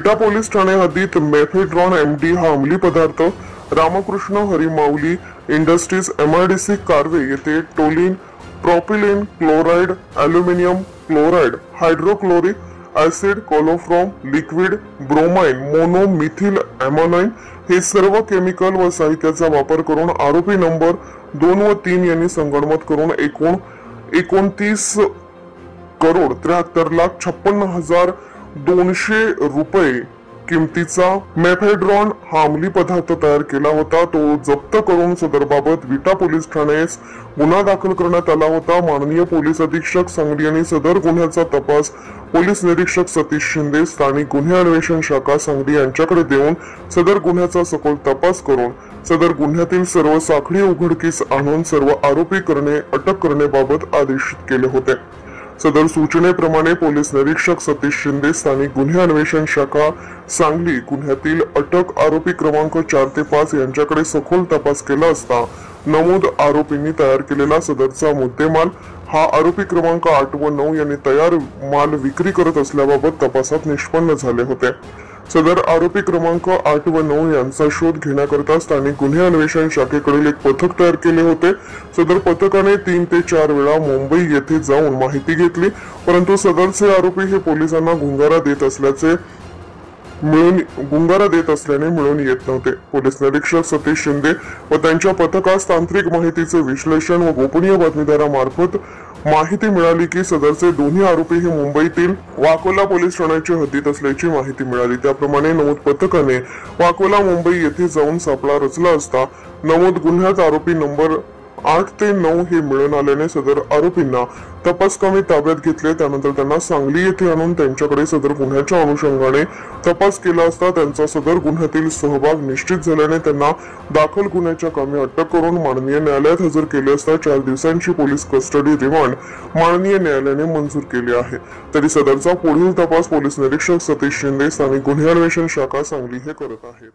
विटा पोलीस ठाणे हद्दीत mephedrone MD हा अंमली पदार्थ रामकृष्ण हरिमाऊली इंडस्ट्रीज एमआयडीसी कारवे येथे toluene propylene chloride aluminium chloride hydrochloric acid chloroform liquid bromine monomethyl amine हे सर्व केमिकल व साहित्याचा वापर करून आरोपी नंबर 2 व 3 यांनी संगनमत करून 29,73,56,200 रुपये किमतीचा मेफेड्रॉन हा अंमली पदार्थ तयार केला होता। तो जप्त करून सदरबाबत विटा पोलीस ठाण्यास गुन्हा दाखल करण्यात आला होता। माननीय पोलीस अधीक्षक सांगली यांनी सदर गुन्ह्याचा तपास पोलीस निरीक्षक सतीश शिंदे स्थानिक गुन्हे अन्वेषण शाखा सांगली यांच्याकडे देऊन सदर गुन्ह्याचा सखोल तपास करून सदर गुन्ह्यातील सर्व साखळी उघडकीस आणून सर्व आरोपी अटक करण्याबाबत आदेशित केले होते। सदर सूचनेप्रमाणे पोलीस निरीक्षक सतीश शिंदे स्थानिक गुन्हे अन्वेषण शाखा सांगली गुन्ह्यातील अटक आरोपी क्रमांक 4 ते 5 यांच्याकडे सखोल तपास केला असता नमूद आरोपींनी तयार केलेला सदरचा मुद्देमाल हा आरोपी क्रमांक 8 व 9 यांनी तयार माल विक्री करत असल्याबाबत तपासात निष्पन्न झाले होते। सदर आरोपी क्रमांक 8 व 9 यांचा शोध घेण्याकरता स्थानिक गुन्हे अन्वेषण शाखेकडील एक पथक तयार केले होते। सदर पथकाने 3 ते 4 वेळा मुंबई येथे जाऊन माहिती घेतली, परंतु सदरचे आरोपी हे पोलिसांना गुंगारा देत असल्याने मिळून येत नव्हते। पोलीस निरीक्षक सतीश शिंदे व त्यांच्या पथकास तांत्रिक माहितीचे विश्लेषण व गोपनीय बातमीदारामार्फत माहिती मिळाली की सदरचे दोन्ही आरोपी हे मुंबईतील वाकोला पोलीस ठाण्याच्या हद्दीत असल्याची माहिती मिळाली। त्याप्रमाणे नमूद पथकाने वाकोला मुंबई येथे जाऊन सापळा रचला असता नमूद गुन्ह्यात आरोपी नंबर 8 ते 9 हे मिळून आल्याने सदर आरोपींना तपास कामी ताब्यात घेतले। त्यानंतर त्यांना सांगली येथे आणून त्यांच्याकडे सदर गुन्ह्याच्या अनुषंगाने तपास केला असता त्यांचा सदर गुन्ह्यातील सहभाग निश्चित झाल्याने त्यांना दाखल गुन्ह्याच्या कामी अटक करून माननीय न्यायालयात हजर केले असता 4 दिवसांची पोलीस कस्टडी रिमांड माननीय न्यायालयाने मंजूर केले आहे। तरी सदरचा पुढील तपास पोलीस निरीक्षक सतीश शिंदे स्थानिक गुन्हे अन्वेषण शाखा सांगली हे करत आहेत।